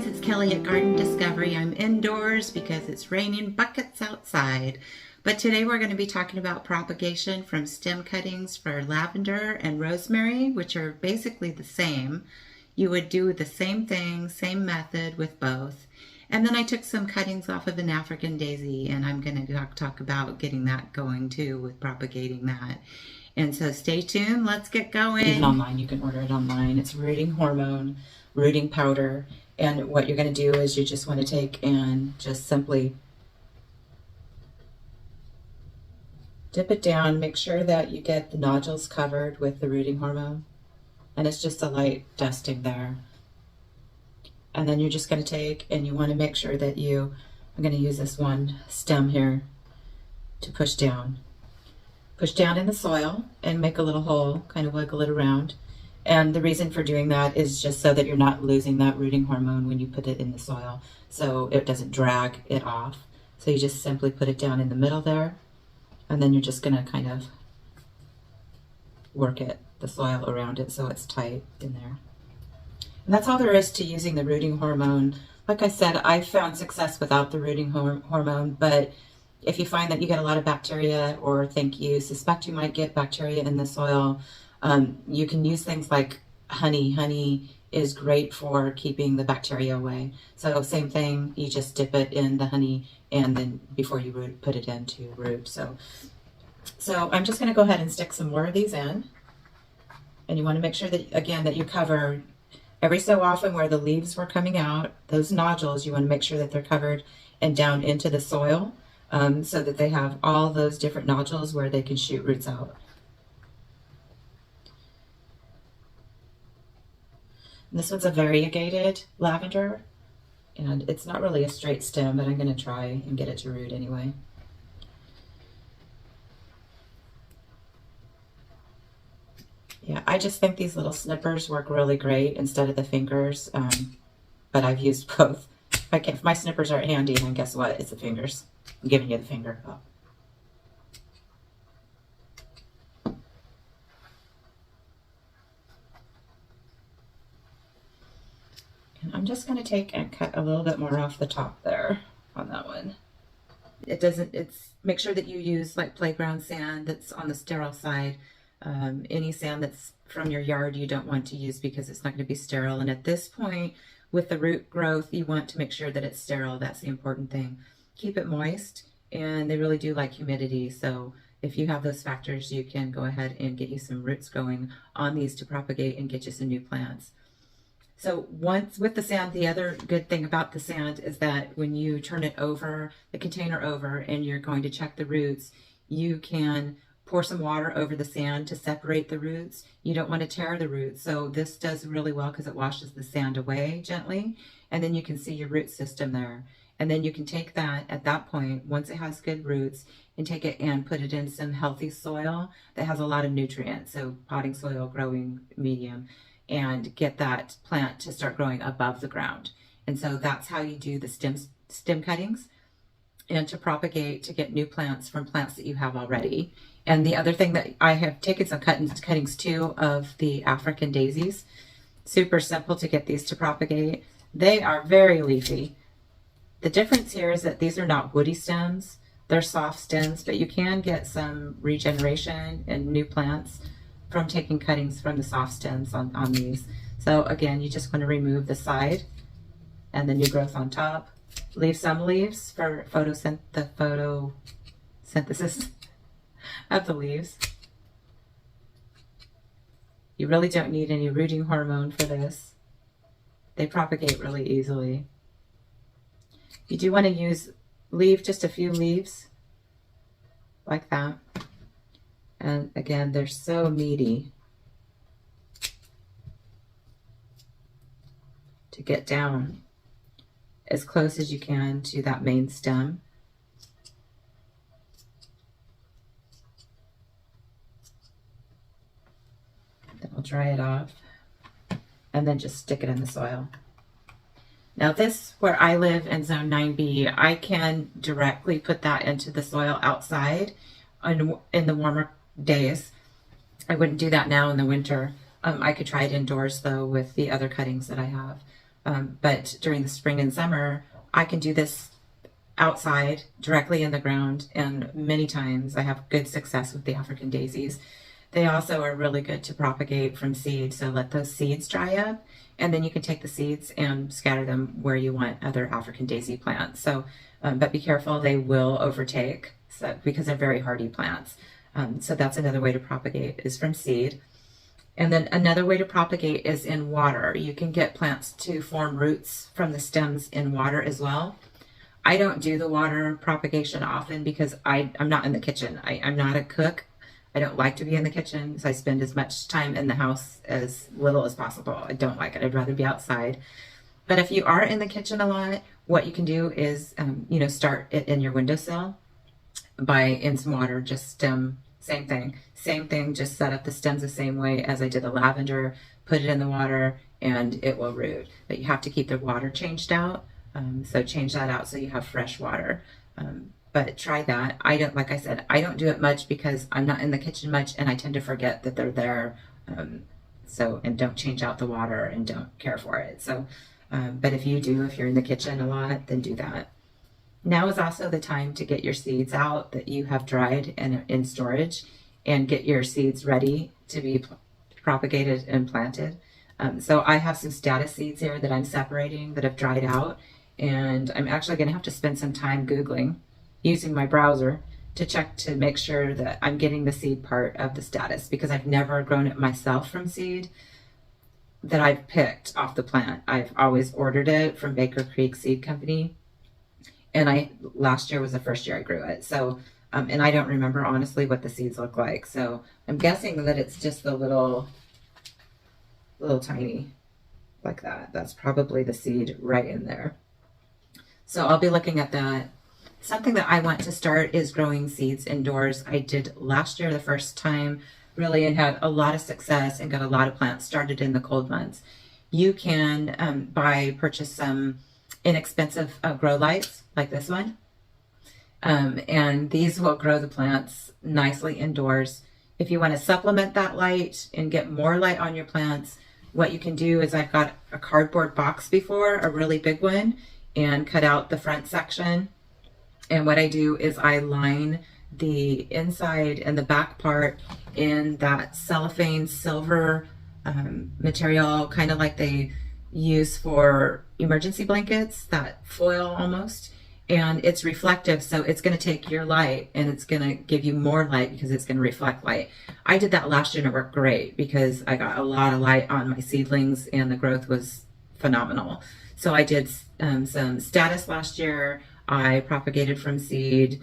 guys, it's Kelly at Garden Discovery. I'm indoors because it's raining buckets outside. But today we're going to be talking about propagation from stem cuttings for lavender and rosemary, which are basically the same. You would do the same thing, same method with both. And then I took some cuttings off of an African daisy, and I'm going to talk about getting that going too with propagating that. And so stay tuned, let's get going. Even online, you can order it online. It's rooting hormone, rooting powder. And what you're going to do is you just want to take and just simply dip it down. Make sure that you get the nodules covered with the rooting hormone. And it's just a light dusting there. And then you're just going to take and you want to make sure that I'm going to use this one stem here to push down. Push down in the soil and make a little hole, kind of wiggle it around. And the reason for doing that is just so that you're not losing that rooting hormone when you put it in the soil, so it doesn't drag it off. So you just simply put it down in the middle there, and then you're just going to kind of work the soil around it so it's tight in there. And that's all there is to using the rooting hormone. Like I said, I found success without the rooting hormone, but if you find that you get a lot of bacteria or think you suspect you might get bacteria in the soil, you can use things like honey. Honey is great for keeping the bacteria away. So same thing, you just dip it in the honey and then before you put it into root. So I'm just going to go ahead and stick some more of these in. And you want to make sure that, again, that you cover every so often where the leaves were coming out, those nodules, you want to make sure that they're covered and down into the soil so that they have all those different nodules where they can shoot roots out. This one's a variegated lavender, and it's not really a straight stem, but I'm going to try and get it to root anyway. Yeah, I just think these little snippers work really great instead of the fingers, but I've used both. If my snippers aren't handy, then guess what? It's the fingers. I'm giving you the finger. Oh. I'm just going to take and cut a little bit more off the top there on that one. Make sure that you use like playground sand that's on the sterile side. Any sand that's from your yard you don't want to use because it's not going to be sterile. And at this point with the root growth, you want to make sure that it's sterile. That's the important thing. Keep it moist, and they really do like humidity. So if you have those factors, you can go ahead and get you some roots going on these to propagate and get you some new plants. So once with the sand, the other good thing about the sand is that when you turn it over, the container over, and you're going to check the roots, you can pour some water over the sand to separate the roots. You don't want to tear the roots. So this does really well because it washes the sand away gently, and then you can see your root system there. And then you can take that at that point, once it has good roots, and take it and put it in some healthy soil that has a lot of nutrients. So potting soil, growing medium, and get that plant to start growing above the ground. And so that's how you do the stem cuttings and to propagate to get new plants from plants that you have already. And the other thing that I have taken some cuttings too of the African daisies. Super simple to get these to propagate. They are very leafy. The difference here is that these are not woody stems. They're soft stems, but you can get some regeneration and new plants from taking cuttings from the soft stems on these. So again, you just want to remove the side and the new growth on top. Leave some leaves for the photosynthesis of the leaves. You really don't need any rooting hormone for this. They propagate really easily. You do want to leave just a few leaves like that. And again, they're so meaty to get down as close as you can to that main stem. Then I'll dry it off and then just stick it in the soil. Now this, where I live in zone 9B, I can directly put that into the soil outside in the warmer days. I wouldn't do that now in the winter. I could try it indoors though with the other cuttings that I have. But during the spring and summer, I can do this outside directly in the ground, and many times I have good success with the African daisies. They also are really good to propagate from seed, so let those seeds dry up, and then you can take the seeds and scatter them where you want other African daisy plants. So, but be careful, they will overtake, because they're very hardy plants. So that's another way to propagate, is from seed. And then another way to propagate is in water. You can get plants to form roots from the stems in water as well. I don't do the water propagation often because I'm not in the kitchen. I'm not a cook. I don't like to be in the kitchen, so I spend as much time in the house as little as possible. I don't like it. I'd rather be outside. But if you are in the kitchen a lot, what you can do is, start it in your windowsill in some water, just same thing, just set up the stems the same way as I did the lavender, put it in the water, and it will root. But you have to keep the water changed out. So change that out so you have fresh water. But try that. Like I said, I don't do it much because I'm not in the kitchen much, and I tend to forget that they're there. And don't change out the water and don't care for it. So, but if you're in the kitchen a lot, then do that. Now is also the time to get your seeds out that you have dried and in storage, and get your seeds ready to be propagated and planted. So I have some status seeds here that I'm separating that have dried out, and I'm actually going to have to spend some time Googling, using my browser to check to make sure that I'm getting the seed part of the status, because I've never grown it myself from seed that I've picked off the plant. I've always ordered it from Baker Creek Seed Company, and last year was the first year I grew it. So, and I don't remember honestly what the seeds look like. So I'm guessing that it's just the little tiny, like that. That's probably the seed right in there. So I'll be looking at that. Something that I want to start is growing seeds indoors. I did last year the first time, really, and had a lot of success and got a lot of plants started in the cold months. You can purchase some inexpensive grow lights like this one. And these will grow the plants nicely indoors. If you want to supplement that light and get more light on your plants, what you can do is, I've got a cardboard box before, a really big one, and cut out the front section. And what I do is I line the inside and the back part in that cellophane silver material, kind of like they use for emergency blankets, that foil almost. And it's reflective, so it's going to take your light and it's going to give you more light because it's going to reflect light. I did that last year and it worked great because I got a lot of light on my seedlings and the growth was phenomenal. So I did some status last year. I propagated from seed,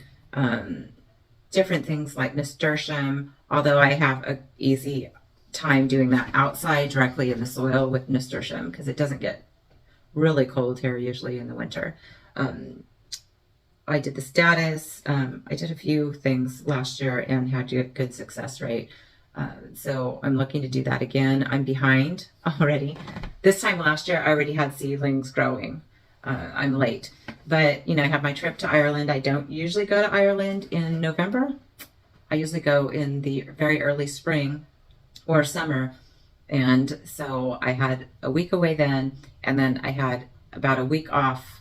different things like nasturtium, although I have an easy time doing that outside directly in the soil with nasturtium because it doesn't get really cold here usually in the winter. I did the status. I did a few things last year and had a good success rate. So I'm looking to do that again. I'm behind already. This time last year, I already had seedlings growing. I'm late. But, I have my trip to Ireland. I don't usually go to Ireland in November. I usually go in the very early spring or summer. And so I had a week away then, and then I had about a week off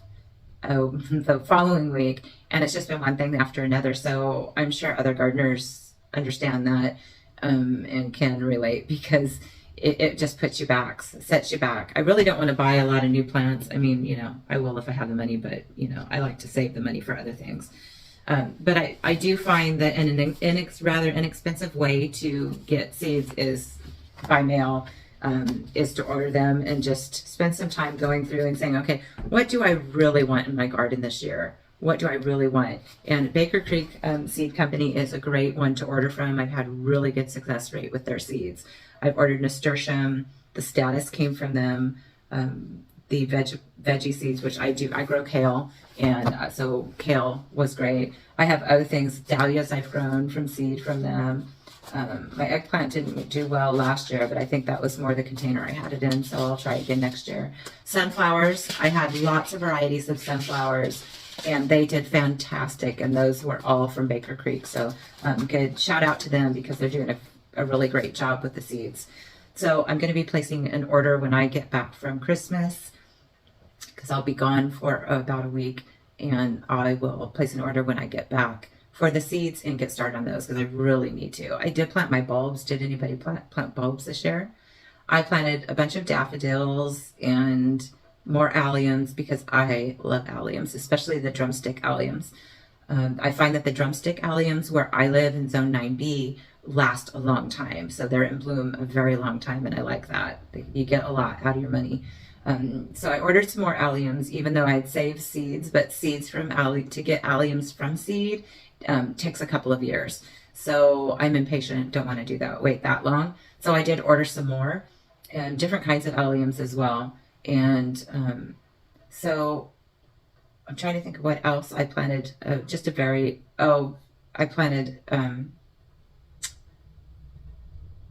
the following week, and it's just been one thing after another. So I'm sure other gardeners understand that and can relate, because it just puts you back, sets you back. I really don't want to buy a lot of new plants. I mean, I will if I have the money, but I like to save the money for other things. But I do find that an rather inexpensive way to get seeds is by mail. Is to order them and just spend some time going through and saying, okay, what do I really want in my garden this year? What do I really want? And Baker Creek Seed Company is a great one to order from. I've had really good success rate with their seeds. I've ordered nasturtium. The status came from them. The veggie seeds, which I do. I grow kale, and so kale was great. I have other things, dahlias I've grown from seed from them. My eggplant didn't do well last year, but I think that was more the container I had it in, so I'll try again next year. Sunflowers, I had lots of varieties of sunflowers, and they did fantastic, and those were all from Baker Creek. So good shout out to them because they're doing a really great job with the seeds. So I'm going to be placing an order when I get back from Christmas. because I'll be gone for about a week, and I will place an order when I get back for the seeds and get started on those because I really need to. I did plant my bulbs. Did anybody plant bulbs this year? I planted a bunch of daffodils and more alliums because I love alliums, especially the drumstick alliums. I find that the drumstick alliums where I live in zone 9B last a long time. So they're in bloom a very long time, and I like that. You get a lot out of your money. So I ordered some more alliums, even though I'd saved seeds, but seeds from to get alliums from seed takes a couple of years. So I'm impatient, don't want to do that, wait that long. So I did order some more and different kinds of alliums as well. And so I'm trying to think of what else I planted. I planted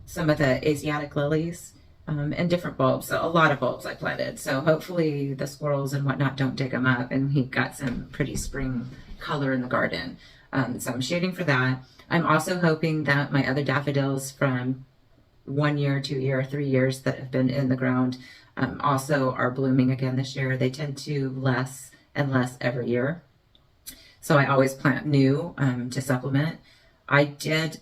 some of the Asiatic lilies and different bulbs. So a lot of bulbs I planted. So hopefully the squirrels and whatnot don't dig them up, and he got some pretty spring color in the garden. So I'm shooting for that. I'm also hoping that my other daffodils from 1 year, 2 year, 3 years that have been in the ground also are blooming again this year. They tend to less and less every year. So I always plant new to supplement. I did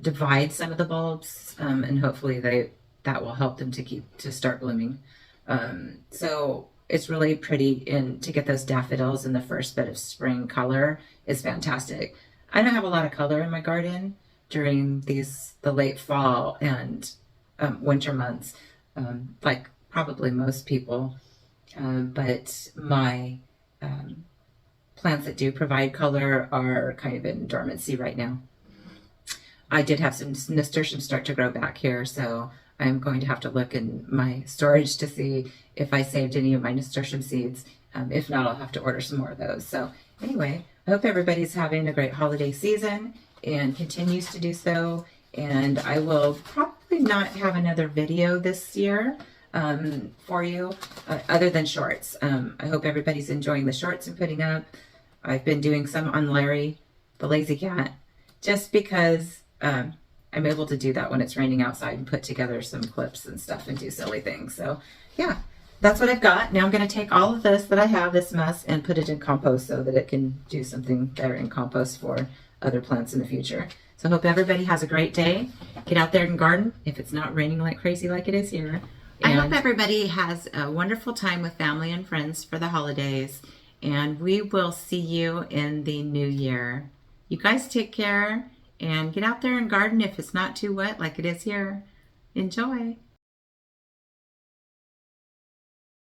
divide some of the bulbs and hopefully that will help them to start blooming. So it's really pretty, and to get those daffodils in the first bit of spring color is fantastic. I don't have a lot of color in my garden during the late fall and winter months, like probably most people. But my plants that do provide color are kind of in dormancy right now. I did have some nasturtiums start to grow back here, so I'm going to have to look in my storage to see if I saved any of my nasturtium seeds. If not, I'll have to order some more of those. So anyway, I hope everybody's having a great holiday season and continues to do so. And I will probably not have another video this year for you other than shorts. I hope everybody's enjoying the shorts I'm putting up. I've been doing some on Larry, the lazy cat, just because I'm able to do that when it's raining outside and put together some clips and stuff and do silly things. So yeah, that's what I've got. Now I'm going to take all of this that I have, this mess, and put it in compost so that it can do something better in compost for other plants in the future. So I hope everybody has a great day. Get out there and garden if it's not raining like crazy like it is here. I hope everybody has a wonderful time with family and friends for the holidays, and we will see you in the new year. You guys take care and get out there and garden if it's not too wet like it is here. Enjoy.